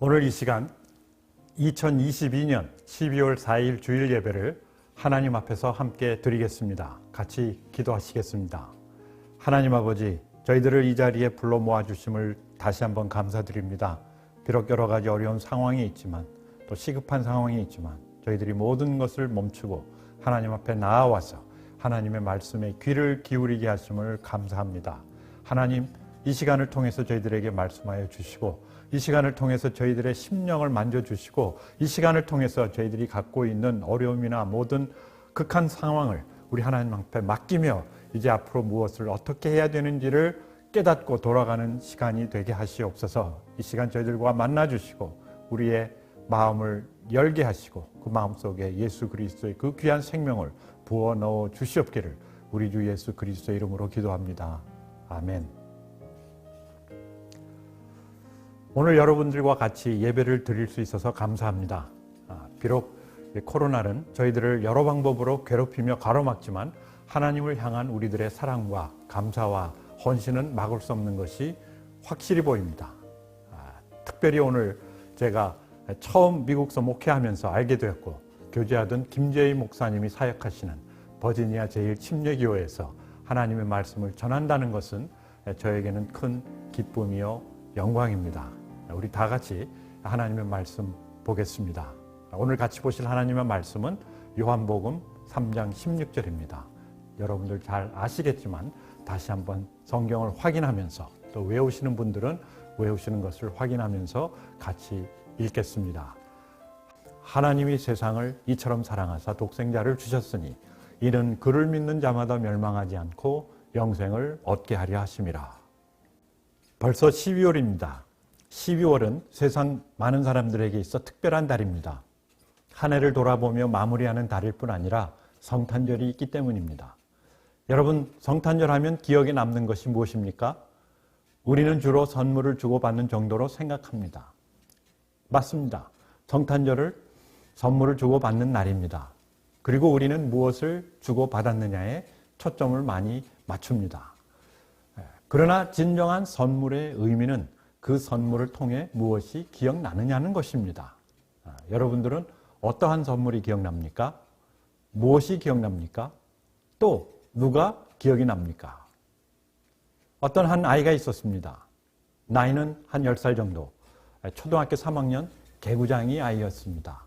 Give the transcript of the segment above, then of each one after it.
오늘 이 시간 2022년 12월 4일 주일 예배를 하나님 앞에서 함께 드리겠습니다. 같이 기도하시겠습니다. 하나님 아버지, 저희들을 이 자리에 불러 모아주심을 다시 한번 감사드립니다. 비록 여러 가지 어려운 상황이 있지만, 또 시급한 상황이 있지만 저희들이 모든 것을 멈추고 하나님 앞에 나아와서 하나님의 말씀에 귀를 기울이게 하심을 감사합니다. 하나님, 이 시간을 통해서 저희들에게 말씀하여 주시고, 이 시간을 통해서 저희들의 심령을 만져주시고, 이 시간을 통해서 저희들이 갖고 있는 어려움이나 모든 극한 상황을 우리 하나님 앞에 맡기며 이제 앞으로 무엇을 어떻게 해야 되는지를 깨닫고 돌아가는 시간이 되게 하시옵소서. 이 시간 저희들과 만나주시고 우리의 마음을 열게 하시고 그 마음속에 예수 그리스도의 그 귀한 생명을 부어 넣어 주시옵기를 우리 주 예수 그리스도의 이름으로 기도합니다. 아멘. 오늘 여러분들과 같이 예배를 드릴 수 있어서 감사합니다. 비록 코로나는 저희들을 여러 방법으로 괴롭히며 가로막지만 하나님을 향한 우리들의 사랑과 감사와 헌신은 막을 수 없는 것이 확실히 보입니다. 특별히 오늘 제가 처음 미국서 목회하면서 알게 되었고 교제하던 김재희 목사님이 사역하시는 버지니아 제1침례교회에서 하나님의 말씀을 전한다는 것은 저에게는 큰 기쁨이요 영광입니다. 우리 다 같이 하나님의 말씀 보겠습니다. 오늘 같이 보실 하나님의 말씀은 요한복음 3장 16절입니다. 여러분들 잘 아시겠지만 다시 한번 성경을 확인하면서 또 외우시는 분들은 외우시는 것을 확인하면서 같이 읽겠습니다. 하나님이 세상을 이처럼 사랑하사 독생자를 주셨으니 이는 그를 믿는 자마다 멸망하지 않고 영생을 얻게 하려 하심이라. 벌써 12월입니다. 12월은 세상 많은 사람들에게 있어 특별한 달입니다. 한 해를 돌아보며 마무리하는 달일 뿐 아니라 성탄절이 있기 때문입니다. 여러분, 성탄절 하면 기억에 남는 것이 무엇입니까? 우리는 주로 선물을 주고받는 정도로 생각합니다. 맞습니다. 성탄절을 선물을 주고받는 날입니다. 그리고 우리는 무엇을 주고받았느냐에 초점을 많이 맞춥니다. 그러나 진정한 선물의 의미는 그 선물을 통해 무엇이 기억나느냐는 것입니다. 여러분들은 어떠한 선물이 기억납니까? 무엇이 기억납니까? 또 누가 기억이 납니까? 어떤 한 아이가 있었습니다. 나이는 한 10살 정도, 초등학교 3학년 개구장이 아이였습니다.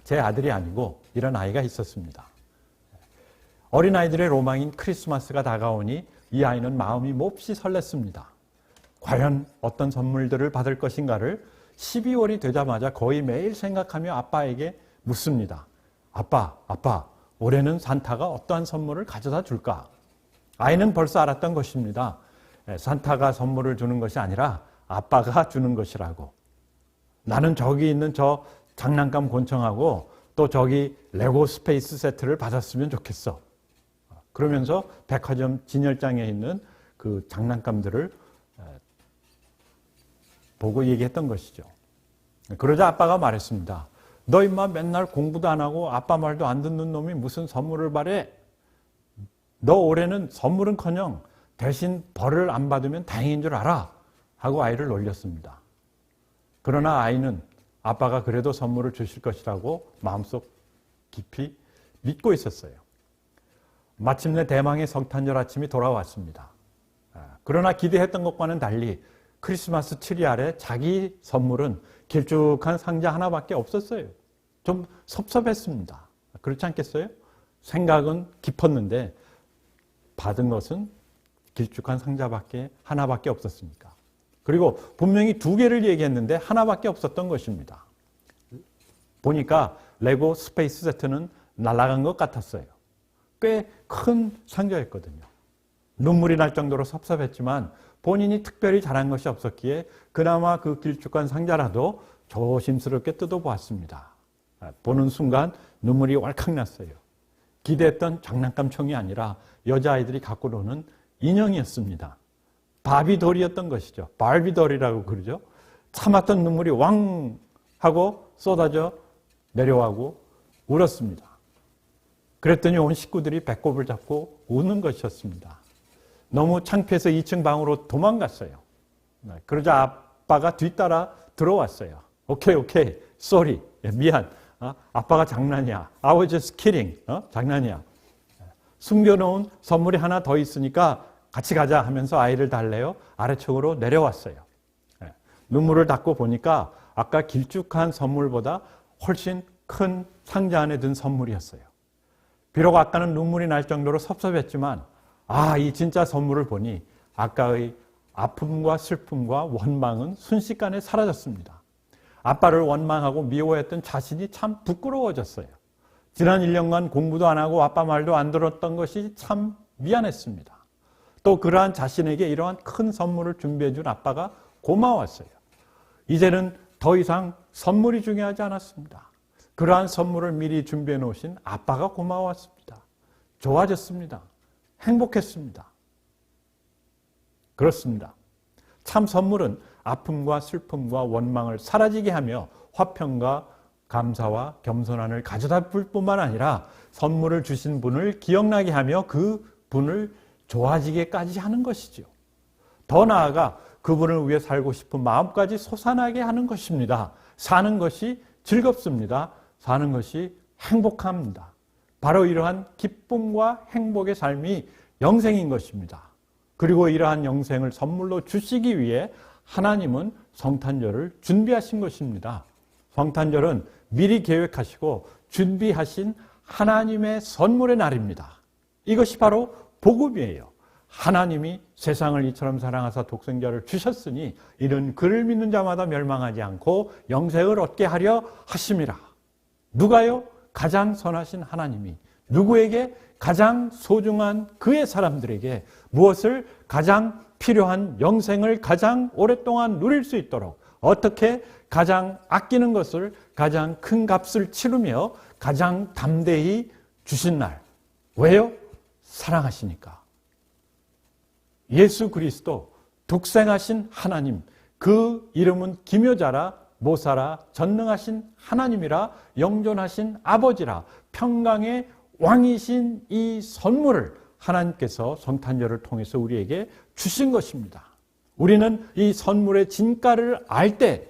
제 아들이 아니고 이런 아이가 있었습니다. 어린아이들의 로망인 크리스마스가 다가오니 이 아이는 마음이 몹시 설렜습니다. 과연 어떤 선물들을 받을 것인가를 12월이 되자마자 거의 매일 생각하며 아빠에게 묻습니다. 아빠, 올해는 산타가 어떠한 선물을 가져다 줄까? 아이는 벌써 알았던 것입니다. 산타가 선물을 주는 것이 아니라 아빠가 주는 것이라고. 나는 저기 있는 저 장난감 권총하고 또 저기 레고 스페이스 세트를 받았으면 좋겠어. 그러면서 백화점 진열장에 있는 그 장난감들을 보고 얘기했던 것이죠. 그러자 아빠가 말했습니다. 너 임마 맨날 공부도 안 하고 아빠 말도 안 듣는 놈이 무슨 선물을 바래? 너 올해는 선물은커녕 대신 벌을 안 받으면 다행인 줄 알아? 하고 아이를 놀렸습니다. 그러나 아이는 아빠가 그래도 선물을 주실 것이라고 마음속 깊이 믿고 있었어요. 마침내 대망의 성탄절 아침이 돌아왔습니다. 그러나 기대했던 것과는 달리 크리스마스 트리 아래 자기 선물은 길쭉한 상자 하나밖에 없었어요. 좀 섭섭했습니다. 그렇지 않겠어요? 생각은 깊었는데 받은 것은 길쭉한 상자밖에 하나밖에 없었으니까. 그리고 분명히 2개를 얘기했는데 하나밖에 없었던 것입니다. 보니까 레고 스페이스 세트는 날아간 것 같았어요. 꽤 큰 상자였거든요. 눈물이 날 정도로 섭섭했지만 본인이 특별히 잘한 것이 없었기에 그나마 그 길쭉한 상자라도 조심스럽게 뜯어보았습니다. 보는 순간 눈물이 왈칵 났어요. 기대했던 장난감총이 아니라 여자아이들이 갖고 노는 인형이었습니다. 바비돌이었던 것이죠. 바비돌이라고 그러죠. 참았던 눈물이 왕 하고 쏟아져 내려가고 울었습니다. 그랬더니 온 식구들이 배꼽을 잡고 우는 것이었습니다. 너무 창피해서 2층 방으로 도망갔어요. 그러자 아빠가 뒤따라 들어왔어요. 오케이, sorry. 미안. 아빠가 장난이야. I was just kidding. 장난이야. 숨겨놓은 선물이 하나 더 있으니까 같이 가자 하면서 아이를 달래어 아래쪽으로 내려왔어요. 눈물을 닦고 보니까 아까 길쭉한 선물보다 훨씬 큰 상자 안에 든 선물이었어요. 비록 아까는 눈물이 날 정도로 섭섭했지만 이 진짜 선물을 보니 아까의 아픔과 슬픔과 원망은 순식간에 사라졌습니다. 아빠를 원망하고 미워했던 자신이 참 부끄러워졌어요. 지난 1년간 공부도 안 하고 아빠 말도 안 들었던 것이 참 미안했습니다. 또 그러한 자신에게 이러한 큰 선물을 준비해 준 아빠가 고마웠어요. 이제는 더 이상 선물이 중요하지 않았습니다. 그러한 선물을 미리 준비해 놓으신 아빠가 고마웠습니다. 좋아졌습니다. 행복했습니다. 그렇습니다. 참 선물은 아픔과 슬픔과 원망을 사라지게 하며 화평과 감사와 겸손함을 가져다 줄 뿐만 아니라 선물을 주신 분을 기억나게 하며 그 분을 좋아지게까지 하는 것이죠. 더 나아가 그분을 위해 살고 싶은 마음까지 솟아나게 하는 것입니다. 사는 것이 즐겁습니다. 사는 것이 행복합니다. 바로 이러한 기쁨과 행복의 삶이 영생인 것입니다. 그리고 이러한 영생을 선물로 주시기 위해 하나님은 성탄절을 준비하신 것입니다. 성탄절은 미리 계획하시고 준비하신 하나님의 선물의 날입니다. 이것이 바로 복음이에요. 하나님이 세상을 이처럼 사랑하사 독생자를 주셨으니 이는 그를 믿는 자마다 멸망하지 않고 영생을 얻게 하려 하심이라. 누가요? 가장 선하신 하나님이 누구에게? 가장 소중한 그의 사람들에게 무엇을? 가장 필요한 영생을 가장 오랫동안 누릴 수 있도록 어떻게? 가장 아끼는 것을 가장 큰 값을 치르며 가장 담대히 주신 날. 왜요? 사랑하시니까. 예수 그리스도 독생하신 하나님, 그 이름은 기묘자라 모사라 전능하신 하나님이라 영존하신 아버지라 평강의 왕이신 이 선물을 하나님께서 성탄절을 통해서 우리에게 주신 것입니다. 우리는 이 선물의 진가를 알 때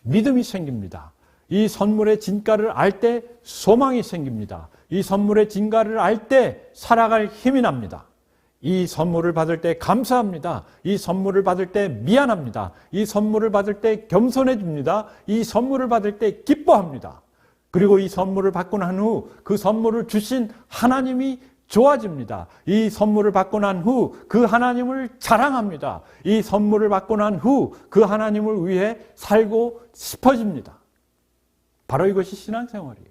믿음이 생깁니다. 이 선물의 진가를 알 때 소망이 생깁니다. 이 선물의 진가를 알 때 살아갈 힘이 납니다. 이 선물을 받을 때 감사합니다. 이 선물을 받을 때 미안합니다. 이 선물을 받을 때 겸손해집니다. 이 선물을 받을 때 기뻐합니다. 그리고 이 선물을 받고 난 후 그 선물을 주신 하나님이 좋아집니다. 이 선물을 받고 난 후 그 하나님을 자랑합니다. 이 선물을 받고 난 후 그 하나님을 위해 살고 싶어집니다. 바로 이것이 신앙생활이에요.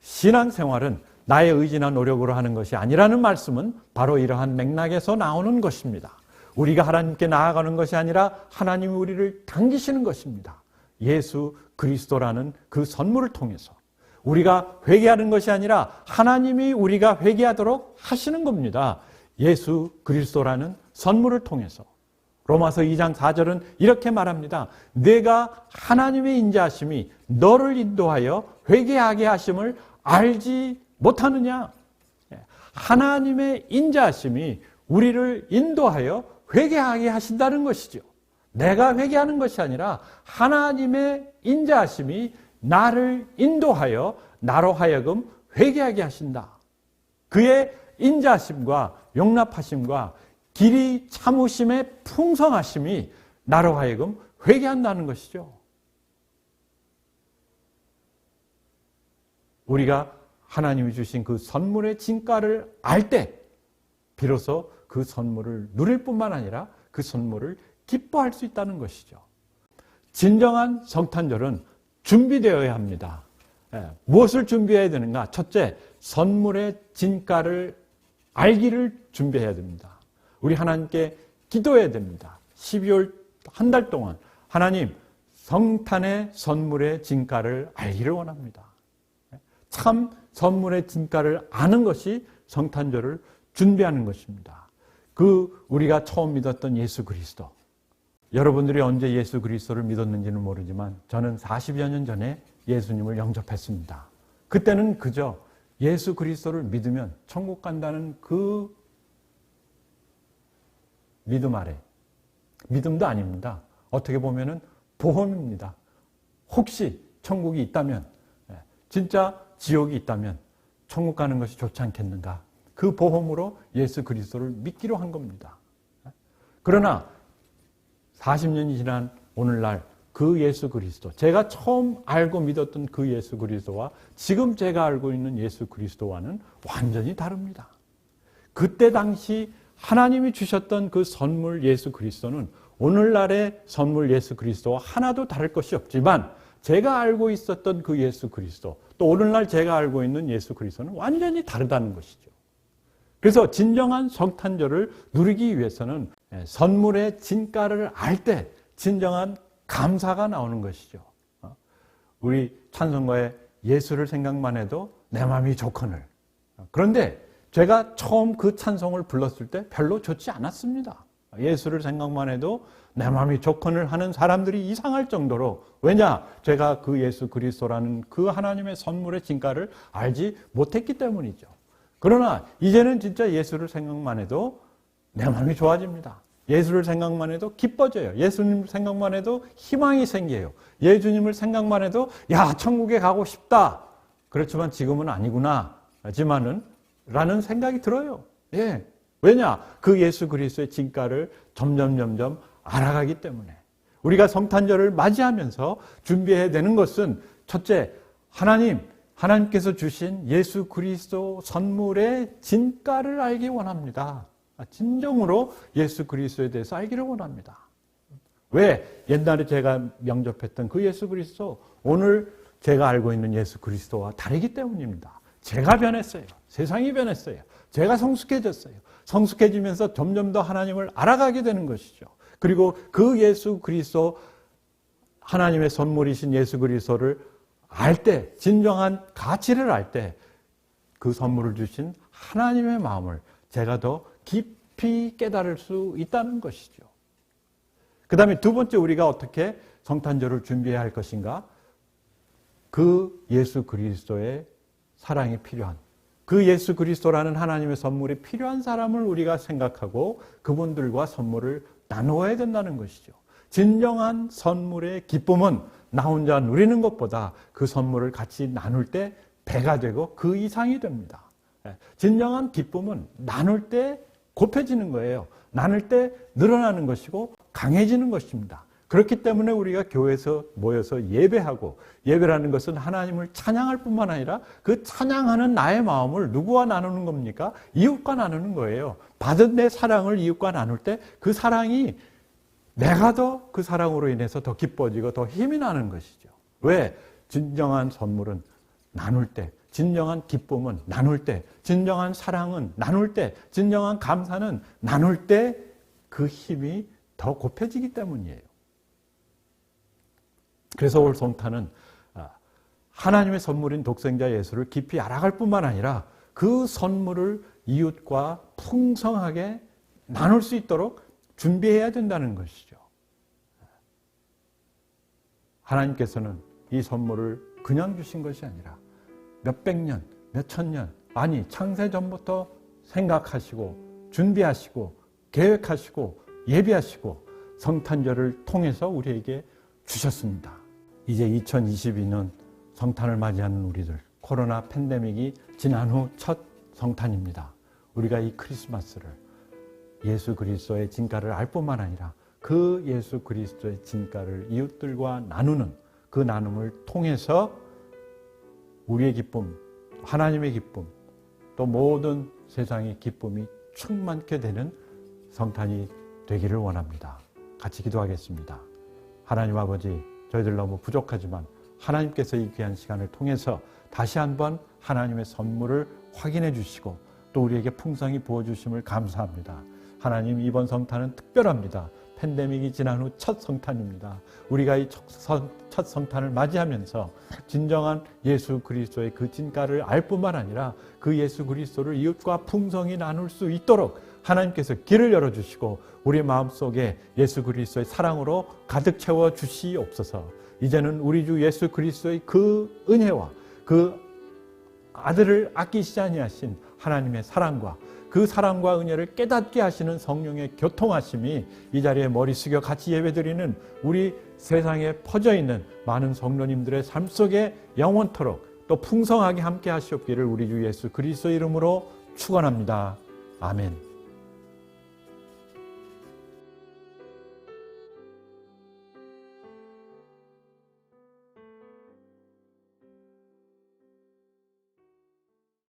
신앙생활은 나의 의지나 노력으로 하는 것이 아니라는 말씀은 바로 이러한 맥락에서 나오는 것입니다. 우리가 하나님께 나아가는 것이 아니라 하나님이 우리를 당기시는 것입니다. 예수 그리스도라는 그 선물을 통해서 우리가 회개하는 것이 아니라 하나님이 우리가 회개하도록 하시는 겁니다. 예수 그리스도라는 선물을 통해서. 로마서 2장 4절은 이렇게 말합니다. 내가 하나님의 인자하심이 너를 인도하여 회개하게 하심을 알지 못하느냐? 하나님의 인자하심이 우리를 인도하여 회개하게 하신다는 것이죠. 내가 회개하는 것이 아니라 하나님의 인자하심이 나를 인도하여 나로 하여금 회개하게 하신다. 그의 인자하심과 용납하심과 길이 참으심의 풍성하심이 나로 하여금 회개한다는 것이죠. 우리가 하나님이 주신 그 선물의 진가를 알 때 비로소 그 선물을 누릴 뿐만 아니라 그 선물을 기뻐할 수 있다는 것이죠. 진정한 성탄절은 준비되어야 합니다. 무엇을 준비해야 되는가? 첫째, 선물의 진가를 알기를 준비해야 됩니다. 우리 하나님께 기도해야 됩니다. 12월 한 달 동안 하나님, 성탄의 선물의 진가를 알기를 원합니다. 참 선물의 진가를 아는 것이 성탄절을 준비하는 것입니다. 우리가 처음 믿었던 예수 그리스도. 여러분들이 언제 예수 그리스도를 믿었는지는 모르지만 저는 40여 년 전에 예수님을 영접했습니다. 그때는 그저 예수 그리스도를 믿으면 천국 간다는 그 믿음 아래, 믿음도 아닙니다. 어떻게 보면은 보험입니다. 혹시 천국이 있다면, 진짜 지옥이 있다면 천국 가는 것이 좋지 않겠는가? 그 보험으로 예수 그리스도를 믿기로 한 겁니다. 그러나 40년이 지난 오늘날 그 예수 그리스도, 제가 처음 알고 믿었던 그 예수 그리스도와 지금 제가 알고 있는 예수 그리스도와는 완전히 다릅니다. 그때 당시 하나님이 주셨던 그 선물 예수 그리스도는 오늘날의 선물 예수 그리스도와 하나도 다를 것이 없지만 제가 알고 있었던 그 예수 그리스도, 또 오늘날 제가 알고 있는 예수 그리스도는 완전히 다르다는 것이죠. 그래서 진정한 성탄절을 누리기 위해서는 선물의 진가를 알 때 진정한 감사가 나오는 것이죠. 우리 찬송가에 예수를 생각만 해도 내 마음이 좋거늘. 그런데 제가 처음 그 찬송을 불렀을 때 별로 좋지 않았습니다. 예수를 생각만 해도 내 마음이 좋거늘 하는 사람들이 이상할 정도로, 왜냐? 제가 그 예수 그리스도라는 그 하나님의 선물의 진가를 알지 못했기 때문이죠. 그러나 이제는 진짜 예수를 생각만 해도 내 마음이 좋아집니다. 예수를 생각만 해도 기뻐져요. 예수님 생각만 해도 희망이 생겨요. 예수님을 생각만 해도 야, 천국에 가고 싶다. 그렇지만 지금은 아니구나. 하지만은 라는 생각이 들어요. 예. 왜냐? 그 예수 그리스도의 진가를 점점 알아가기 때문에. 우리가 성탄절을 맞이하면서 준비해야 되는 것은 첫째, 하나님께서 주신 예수 그리스도 선물의 진가를 알기 원합니다. 진정으로 예수 그리스도에 대해서 알기를 원합니다. 왜? 옛날에 제가 영접했던 그 예수 그리스도, 오늘 제가 알고 있는 예수 그리스도와 다르기 때문입니다. 제가 변했어요. 세상이 변했어요. 제가 성숙해졌어요. 성숙해지면서 점점 더 하나님을 알아가게 되는 것이죠. 그리고 그 예수 그리스도, 하나님의 선물이신 예수 그리스도를 알 때, 진정한 가치를 알 때 그 선물을 주신 하나님의 마음을 제가 더 깊이 깨달을 수 있다는 것이죠. 그 다음에 두 번째, 우리가 어떻게 성탄절을 준비해야 할 것인가? 그 예수 그리스도의 사랑이 필요한, 그 예수 그리스도라는 하나님의 선물이 필요한 사람을 우리가 생각하고 그분들과 선물을 나누어야 된다는 것이죠. 진정한 선물의 기쁨은 나 혼자 누리는 것보다 그 선물을 같이 나눌 때 배가 되고 그 이상이 됩니다. 진정한 기쁨은 나눌 때 곱해지는 거예요. 나눌 때 늘어나는 것이고 강해지는 것입니다. 그렇기 때문에 우리가 교회에서 모여서 예배하고, 예배라는 것은 하나님을 찬양할 뿐만 아니라 그 찬양하는 나의 마음을 누구와 나누는 겁니까? 이웃과 나누는 거예요. 받은 내 사랑을 이웃과 나눌 때 그 사랑이 내가 더 그 사랑으로 인해서 더 기뻐지고 더 힘이 나는 것이죠. 왜? 진정한 선물은 나눌 때, 진정한 기쁨은 나눌 때, 진정한 사랑은 나눌 때, 진정한 감사는 나눌 때 그 힘이 더 곱해지기 때문이에요. 그래서 올 성탄은 하나님의 선물인 독생자 예수를 깊이 알아갈 뿐만 아니라 그 선물을 이웃과 풍성하게 나눌 수 있도록 준비해야 된다는 것이죠. 하나님께서는 이 선물을 그냥 주신 것이 아니라 몇백 년, 몇천 년, 아니 창세 전부터 생각하시고 준비하시고 계획하시고 예비하시고 성탄절을 통해서 우리에게 주셨습니다. 이제 2022년 성탄을 맞이하는 우리들, 코로나 팬데믹이 지난 후 첫 성탄입니다. 우리가 이 크리스마스를 예수 그리스도의 진가를 알 뿐만 아니라 그 예수 그리스도의 진가를 이웃들과 나누는 그 나눔을 통해서 우리의 기쁨, 하나님의 기쁨, 또 모든 세상의 기쁨이 충만케 되는 성탄이 되기를 원합니다. 같이 기도하겠습니다. 하나님 아버지, 저희들 너무 부족하지만 하나님께서 이 귀한 시간을 통해서 다시 한번 하나님의 선물을 확인해 주시고 또 우리에게 풍성히 부어주심을 감사합니다. 하나님, 이번 성탄은 특별합니다. 팬데믹이 지난 후 첫 성탄입니다. 우리가 이 첫 성탄을 맞이하면서 진정한 예수 그리스도의 그 진가를 알 뿐만 아니라 그 예수 그리스도를 이웃과 풍성히 나눌 수 있도록 하나님께서 길을 열어주시고 우리 마음속에 예수 그리스도의 사랑으로 가득 채워 주시옵소서. 이제는 우리 주 예수 그리스도의 그 은혜와 그 아들을 아끼시지 아니하신 하나님의 사랑과 그 사랑과 은혜를 깨닫게 하시는 성령의 교통하심이 이 자리에 머리 숙여 같이 예배드리는 우리 세상에 퍼져 있는 많은 성도님들의 삶 속에 영원토록 또 풍성하게 함께 하시옵기를 우리 주 예수 그리스도 이름으로 축원합니다. 아멘.